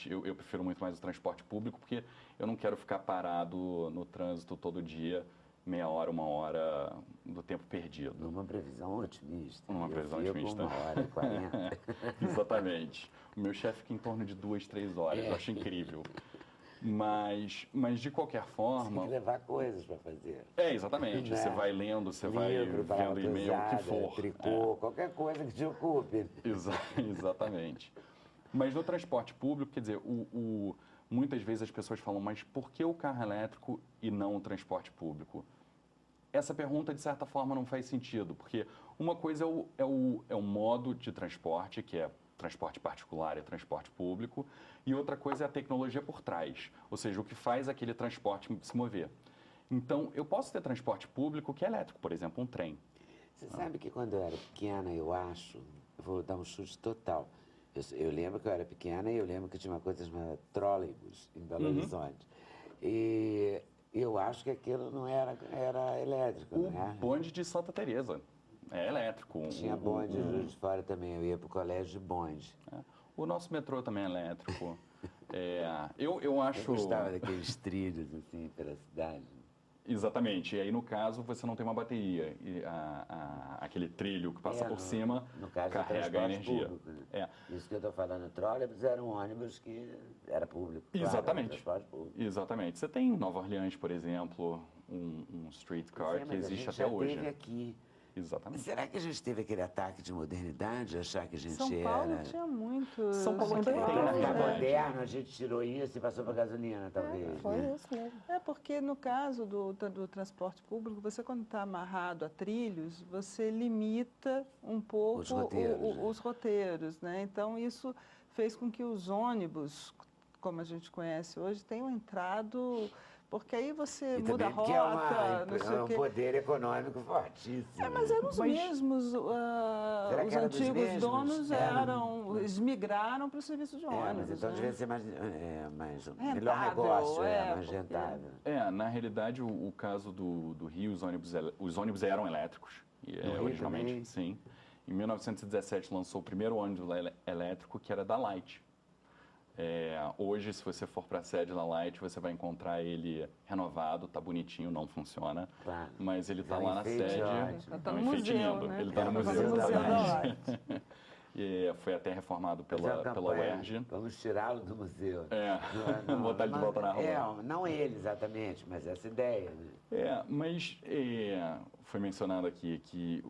realmente, eu prefiro muito mais o transporte público, porque eu não quero ficar parado no trânsito todo dia, meia hora, uma hora do tempo perdido. Numa previsão otimista. Numa previsão otimista. 1h40. Exatamente. O meu chefe fica em torno de 2, 3 horas, eu acho incrível. Mas de qualquer forma... Você tem que levar coisas para fazer. Exatamente. Né? Você vai lendo, você Livro, vai vendo e-mail, o que for. Tricô, qualquer coisa que te ocupe. Exatamente. Mas no transporte público, quer dizer, muitas vezes as pessoas falam, mas por que o carro elétrico e não o transporte público? Essa pergunta, de certa forma, não faz sentido, porque uma coisa é o modo de transporte, que é transporte particular e transporte público, e outra coisa é a tecnologia por trás, ou seja, o que faz aquele transporte se mover. Então, eu posso ter transporte público que é elétrico, por exemplo, um trem. Você sabe que quando eu era pequena, eu vou dar um chute total, eu lembro que eu era pequena e eu lembro que tinha uma coisa chamada trolleybus em Belo Horizonte. E eu acho que aquilo não era elétrico, né? O bonde de Santa Teresa é elétrico. Tinha bonde de Juiz de Fora também, eu ia para o colégio de bonde. O nosso metrô também é elétrico. Eu acho... Eu gostava daqueles trilhos, assim, pela cidade. Exatamente. E aí, no caso, você não tem uma bateria. E aquele trilho que passa por cima no caso, carrega a energia. Público, né? Isso que eu estou falando, trólebus era um ônibus que era público. Exatamente. Claro, transporte público. Exatamente. Você tem em Nova Orleans, por exemplo, um streetcar que existe até hoje. Teve aqui. Exatamente. Será que a gente teve aquele ataque de modernidade, achar que a gente São Paulo tinha muito. São Paulo sempre tem, teve, na verdade. moderno, a gente tirou isso e passou para gasolina, talvez. Foi né? isso mesmo. Porque no caso do transporte público, você quando está amarrado a trilhos, você limita um pouco os roteiros, né? Então isso fez com que os ônibus, como a gente conhece hoje, tenham entrado... Porque aí você muda a rota, não sei o quê. É um poder econômico fortíssimo. Mas eram os mesmos, os antigos donos eles migraram para o serviço de ônibus. Mas então né? devia ser rentável, melhor negócio, mais rentável. Na realidade, o caso do Rio, os ônibus eram elétricos, originalmente, sim. Em 1917 lançou o primeiro ônibus elétrico, que era da Light. Hoje, se você for para a sede da Light, você vai encontrar ele renovado, tá bonitinho, não funciona, claro. Mas ele está lá na sede, tá no museu, né? Ele está no museu da Light. E foi até reformado pela UERJ. Vamos tirá-lo do museu. Botar ele de volta na rua. Não ele exatamente, mas essa ideia, né? Mas foi mencionado aqui que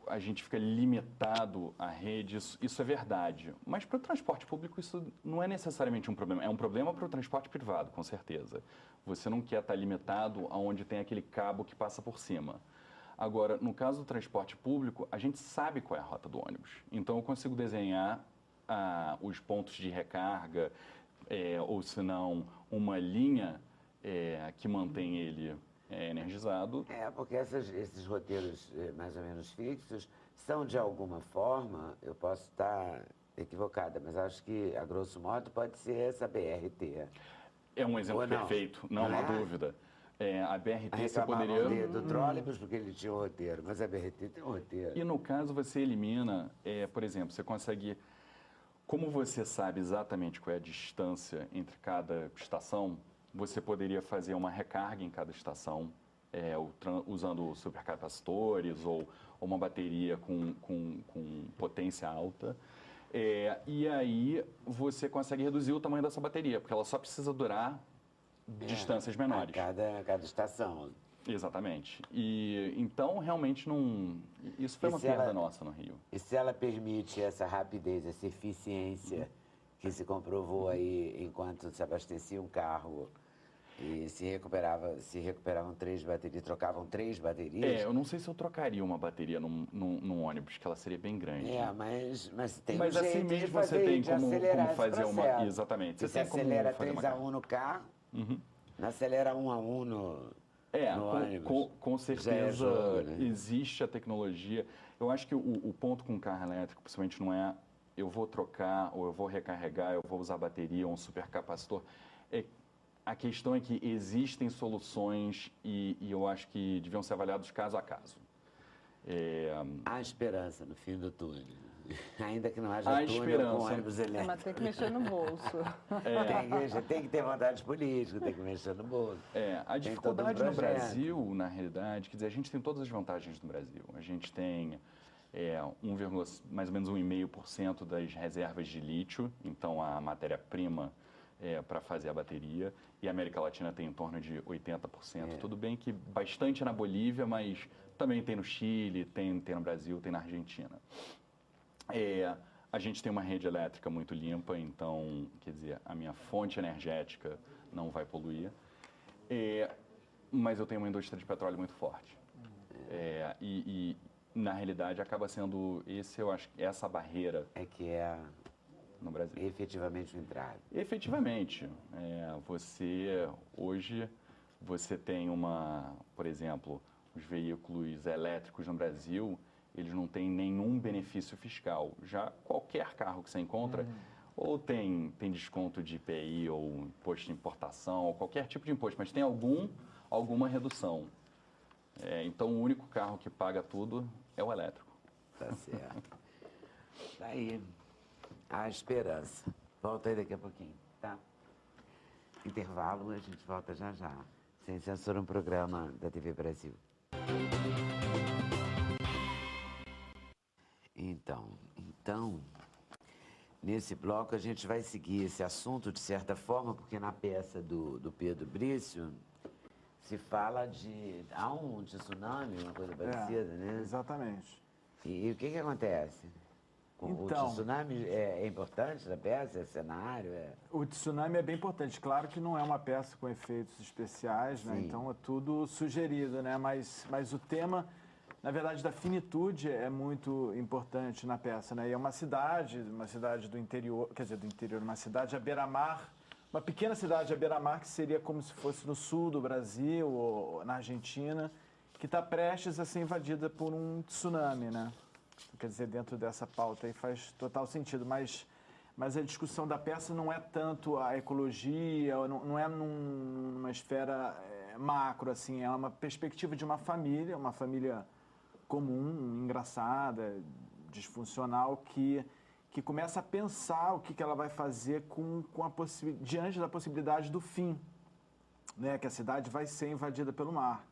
a gente fica limitado à rede, isso é verdade. Mas para o transporte público isso não é necessariamente um problema. É um problema para o transporte privado, com certeza. Você não quer estar limitado aonde tem aquele cabo que passa por cima. Agora, no caso do transporte público, a gente sabe qual é a rota do ônibus. Então, eu consigo desenhar os pontos de recarga, ou se não, uma linha que mantém ele energizado. Porque esses roteiros mais ou menos fixos são, de alguma forma, eu posso estar equivocada, mas acho que, a grosso modo, pode ser essa BRT. É um exemplo perfeito, não há dúvida. A BRT você poderia... do trólebus porque ele tinha um roteiro, mas a BRT tem um roteiro. E no caso você elimina, por exemplo, você consegue... Como você sabe exatamente qual é a distância entre cada estação, você poderia fazer uma recarga em cada estação, usando supercapacitores ou uma bateria com potência alta. E aí você consegue reduzir o tamanho dessa bateria, porque ela só precisa durar distâncias menores. Cada estação. Exatamente. E então realmente não... Isso foi uma perda nossa no Rio. E se ela permite essa rapidez, essa eficiência que se comprovou aí enquanto se abastecia um carro e se recuperavam 3 baterias, trocavam 3 baterias? Eu não sei se eu trocaria uma bateria num ônibus, que ela seria bem grande. Mas tem mas um assim jeito mesmo de fazer, você tem de como acelerar fazer esse uma... processo. Exatamente. Você acelera 3-1 no carro, não acelera 1-1 no ônibus. Com certeza jogo, né? Existe a tecnologia. Eu acho que o ponto com o carro elétrico, principalmente, não é eu vou trocar ou eu vou recarregar, eu vou usar bateria ou um supercapacitor. A questão é que existem soluções e eu acho que deviam ser avaliados caso a caso. Há esperança no fim do túnel. Ainda que não haja Há túnel esperança. com ônibus Mas elétricos. tem que mexer no bolso. Tem que ter vontade política, tem que mexer no bolso. A Tem dificuldade todo um no projeto. Brasil, na realidade, quer dizer, a gente tem todas as vantagens no Brasil. A gente tem mais ou menos 1,5% das reservas de lítio, então a matéria-prima para fazer a bateria, e a América Latina tem em torno de 80%. Tudo bem que bastante na Bolívia, mas também tem no Chile, tem no Brasil, tem na Argentina. A gente tem uma rede elétrica muito limpa, então, quer dizer, a minha fonte energética não vai poluir. Mas eu tenho uma indústria de petróleo muito forte. Na realidade, acaba sendo eu acho, essa barreira no Brasil. Efetivamente o entrave. Efetivamente. Hoje, você tem por exemplo, os veículos elétricos no Brasil, eles não têm nenhum benefício fiscal. Já qualquer carro que você encontra, ou tem desconto de IPI, ou imposto de importação, ou qualquer tipo de imposto, mas tem alguma redução. Então, o único carro que paga tudo é o elétrico. Tá certo. Daí, a esperança. Volta aí daqui a pouquinho, tá? Intervalo, a gente volta já já. Sem Censura, um programa da TV Brasil. Então, nesse bloco a gente vai seguir esse assunto de certa forma, porque na peça do Pedro Brício se fala há um tsunami, uma coisa parecida, né? Exatamente. E o que acontece? O tsunami é importante na peça, é cenário? O tsunami é bem importante. Claro que não é uma peça com efeitos especiais, né? Então é tudo sugerido, né? Mas o tema, na verdade, da finitude é muito importante na peça, né? E é uma cidade do interior, quer dizer, do interior, uma cidade à beira-mar, uma pequena cidade à beira-mar que seria como se fosse no sul do Brasil ou na Argentina, que está prestes a ser invadida por um tsunami, né? Quer dizer, dentro dessa pauta aí faz total sentido, mas a discussão da peça não é tanto a ecologia, não é numa esfera macro, assim, é uma perspectiva de uma família comum, engraçada, disfuncional, que começa a pensar o que ela vai fazer diante da possibilidade do fim, né, que a cidade vai ser invadida pelo mar.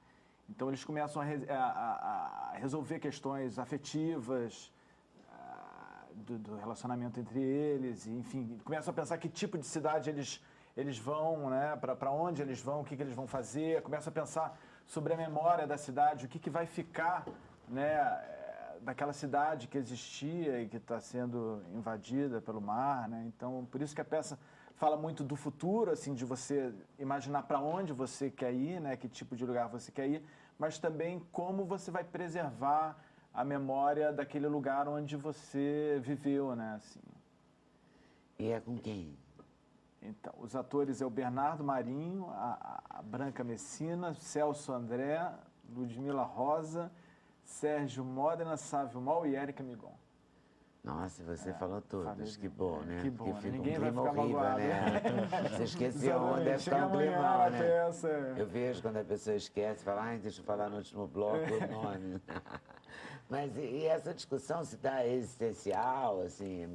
Então, eles começam a resolver questões afetivas, do relacionamento entre eles, e, enfim, começam a pensar que tipo de cidade eles vão, né, para onde eles vão, o que eles vão fazer, começam a pensar sobre a memória da cidade, o que vai ficar, né, daquela cidade que existia e que está sendo invadida pelo mar, né? Então, por isso que a peça fala muito do futuro, assim, de você imaginar para onde você quer ir, né, que tipo de lugar você quer ir, mas também como você vai preservar a memória daquele lugar onde você viveu, né, assim. E é com quem? Então, os atores é o Bernardo Marinho, a Branca Messina, Celso André, Ludmila Rosa, Sérgio Modena, Sávio Mal e Érica Migon. Nossa, você falou todos, que bom, né? Que bom, porque fica ninguém um vai clima ficar horrível, magoado. né? Você esqueceu onde deve Chega ficar um amanhã climão, na né? peça. Eu vejo quando a pessoa esquece, fala, ai, deixa eu falar no último bloco o nome. Mas e essa discussão se dá existencial, assim?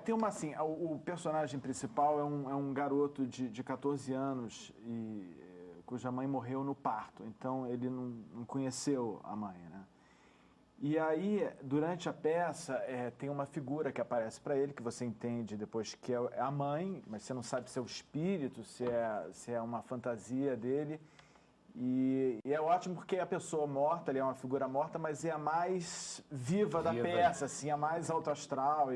Tem uma assim, o personagem principal é um garoto de 14 anos cuja mãe morreu no parto, então ele não conheceu a mãe, né? E aí, durante a peça, tem uma figura que aparece para ele, que você entende depois que é a mãe, mas você não sabe se é o espírito, se é uma fantasia dele. E é ótimo porque a pessoa morta, ele é uma figura morta, mas é a mais viva da peça, assim, a mais alto astral.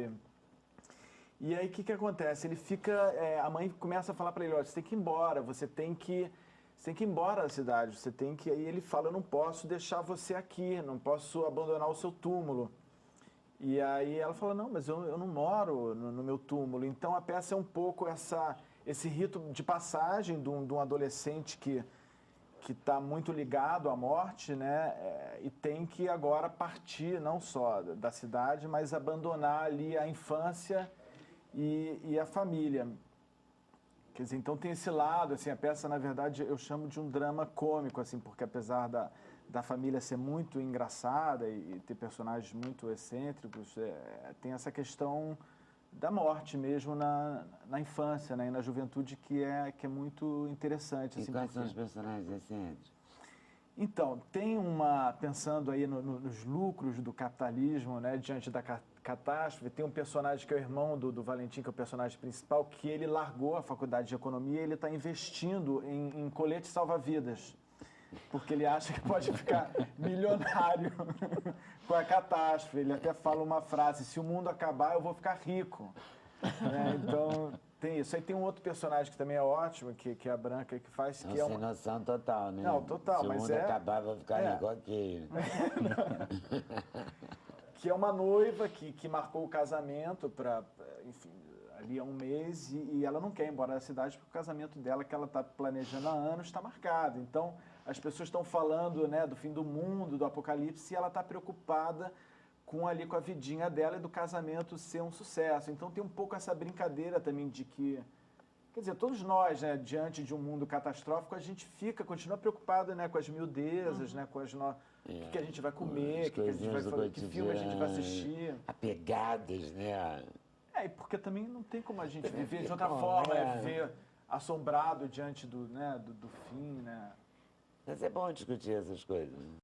E aí, o que acontece? Ele fica... a mãe começa a falar para ele, olha, você tem que ir embora, você tem que ir embora da cidade, você tem que... Aí ele fala, eu não posso deixar você aqui, não posso abandonar o seu túmulo. E aí ela fala, não, mas eu não moro no meu túmulo. Então a peça é um pouco esse rito de passagem de um adolescente que está muito ligado à morte, né? E tem que agora partir, não só da cidade, mas abandonar ali a infância e a família. Quer dizer, então tem esse lado, assim, a peça, na verdade, eu chamo de um drama cômico, assim, porque apesar da família ser muito engraçada e ter personagens muito excêntricos, tem essa questão da morte mesmo na infância, né, e na juventude, que é muito interessante. E assim, quais são os personagens excêntricos? Então, pensando aí nos lucros do capitalismo, né, diante da catástrofe, tem um personagem que é o irmão do Valentim, que é o personagem principal, que ele largou a faculdade de economia e ele está investindo em coletes salva-vidas, porque ele acha que pode ficar milionário com a catástrofe. Ele até fala uma frase: se o mundo acabar, eu vou ficar rico. Então, tem isso. Aí tem um outro personagem que também é ótimo, que é a Branca, que faz... que é sem noção total, né? Não, total, mas se o mundo acabar, eu vou ficar rico, ok. Que é uma noiva que marcou o casamento enfim, ali há um mês, e ela não quer ir embora da cidade porque o casamento dela, que ela está planejando há anos, está marcado. Então, as pessoas estão falando, né, do fim do mundo, do apocalipse, e ela está preocupada com a vidinha dela e do casamento ser um sucesso. Então, tem um pouco essa brincadeira também de que... Quer dizer, todos nós, né, diante de um mundo catastrófico, a gente continua preocupado, né, com as miudezas, né, com as... O que a gente vai comer, que filme a gente vai assistir. Apegadas, né? E porque também não tem como a gente viver de outra forma, viver assombrado diante do fim, né? Mas é bom discutir essas coisas.